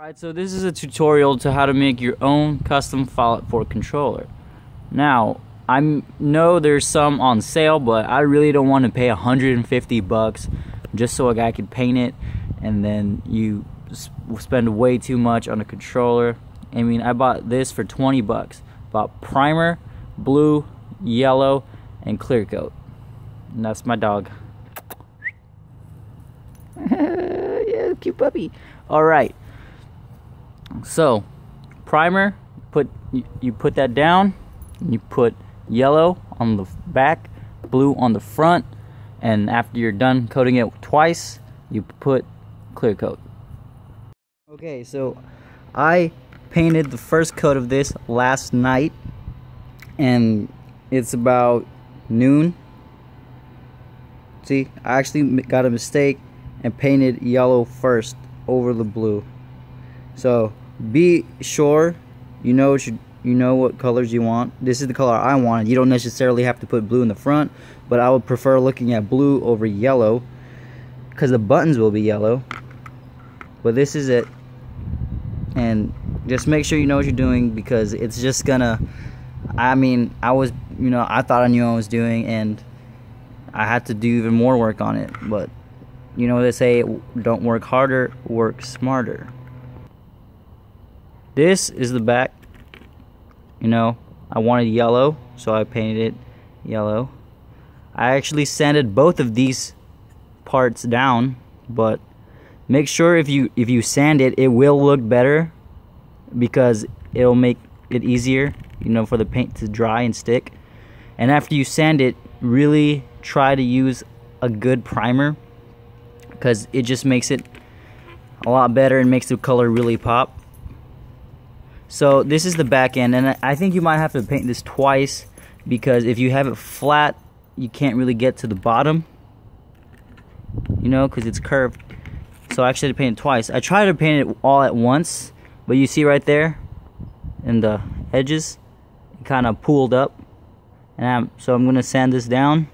Alright, so this is a tutorial to how to make your own custom Fallout 4 controller. Now, I know there's some on sale, but I really don't want to pay 150 bucks just so a guy can paint it, and then you spend way too much on a controller. I mean, I bought this for 20 bucks. Bought primer, blue, yellow, and clear coat. And that's my dog. Yeah, cute puppy. Alright. So, primer, you put that down, you put yellow on the back, blue on the front, and after you're done coating it twice, you put clear coat. Okay, so I painted the first coat of this last night, and it's about noon. See, I actually got a mistake and painted yellow first over the blue. So be sure you know what colors you want. This is the color I wanted. You don't necessarily have to put blue in the front, but I would prefer looking at blue over yellow because the buttons will be yellow. But this is it, and just make sure you know what you're doing, because it's just gonna, I mean, I thought I knew what I was doing, and I had to do even more work on it. But you know what they say, don't work harder, work smarter. This is the back. I wanted yellow, so I painted it yellow. I actually sanded both of these parts down, but make sure if you sand it, it will look better, because it'll make it easier, for the paint to dry and stick. And after you sand it, really try to use a good primer, because it just makes it a lot better and makes the color really pop. So this is the back end, and I think you might have to paint this twice, because if you have it flat, you can't really get to the bottom, because it's curved. So I actually had to paint it twice. I tried to paint it all at once, but you see right there in the edges, it kind of pooled up. And so I'm going to sand this down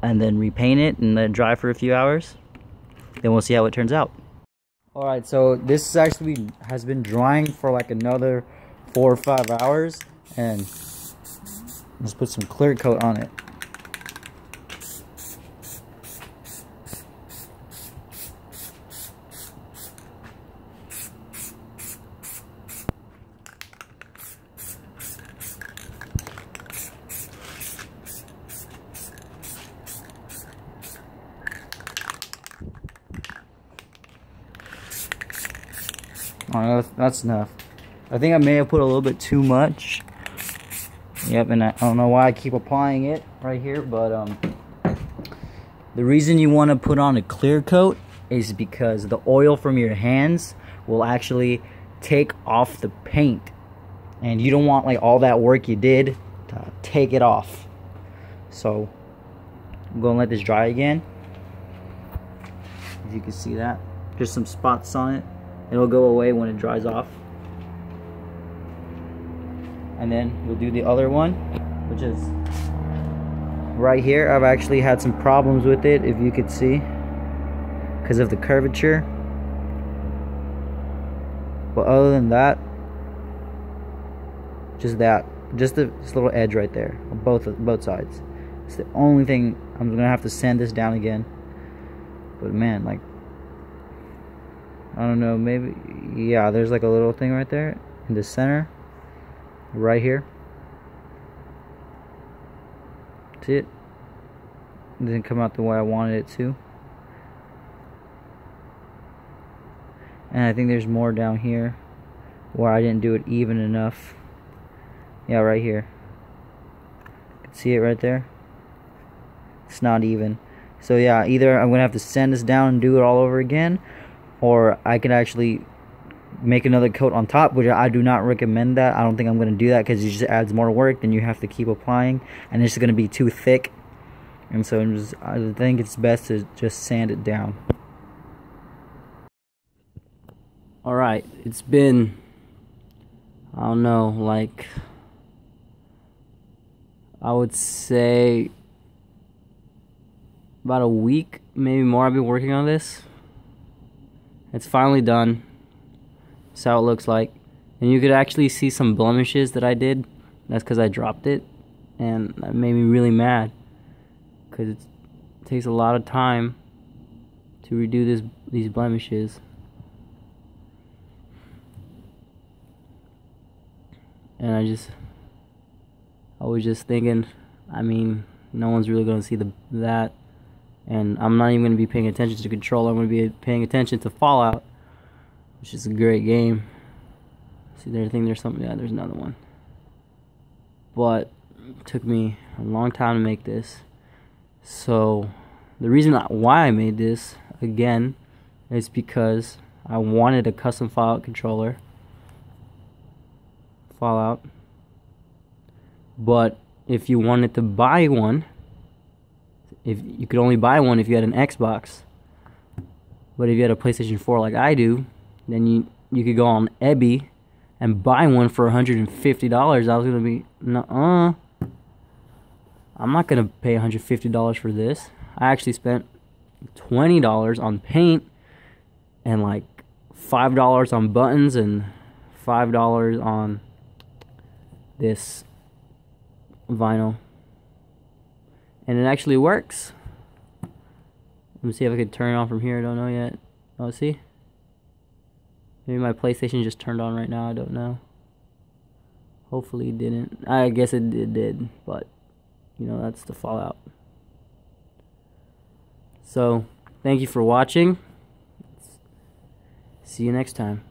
and then repaint it and let it dry for a few hours. Then we'll see how it turns out. Alright, so this actually has been drying for like another 4 or 5 hours, and let's put some clear coat on it. Oh, that's enough. I think I may have put a little bit too much. Yep, and I don't know why I keep applying it right here, but the reason you want to put on a clear coat is because the oil from your hands will actually take off the paint, and you don't want like all that work you did to take it off. So I'm gonna let this dry again. If you can see that, just some spots on it. It'll go away when it dries off. And then we'll do the other one, which is right here. I've actually had some problems with it, if you could see, because of the curvature. But other than that, just this little edge right there, on both sides. It's the only thing. I'm gonna have to sand this down again. But man, like, I don't know, maybe, yeah, there's like a little thing right there in the center, right here. See it? It didn't come out the way I wanted it to. And I think there's more down here where I didn't do it even enough. Yeah, right here. You can see it right there? It's not even. So yeah, either I'm gonna have to sand this down and do it all over again, or I can actually make another coat on top, which I do not recommend that. I don't think I'm going to do that, because it just adds more work. Then you have to keep applying, and it's going to be too thick. And so I think it's best to just sand it down. Alright, it's been, I don't know, like, I would say about a week, maybe more. I've been working on this. It's finally done. That's how it looks like. And you could actually see some blemishes that I did. That's because I dropped it, and that made me really mad, because it takes a lot of time to redo these blemishes. And I was just thinking, I mean, no one's really going to see that, and I'm not even going to be paying attention to Control. I'm going to be paying attention to Fallout, which is a great game. See, I think there's something. Yeah, there's another one. But it took me a long time to make this. So the reason why I made this again is because I wanted a custom Fallout controller. Fallout. But if you wanted to buy one, if you could only buy one if you had an Xbox. But if you had a PlayStation 4 like I do, then you could go on Ebay and buy one for $150. I was gonna be, nuh-uh. I'm not gonna pay $150 for this. I actually spent $20 on paint and like $5 on buttons and $5 on this vinyl, and it actually works. Let me see if I can turn it on from here. I don't know yet. Oh, see? Maybe my PlayStation just turned on right now. I don't know. Hopefully it didn't. I guess it did, but you know, that's the Fallout. So, thank you for watching. See you next time.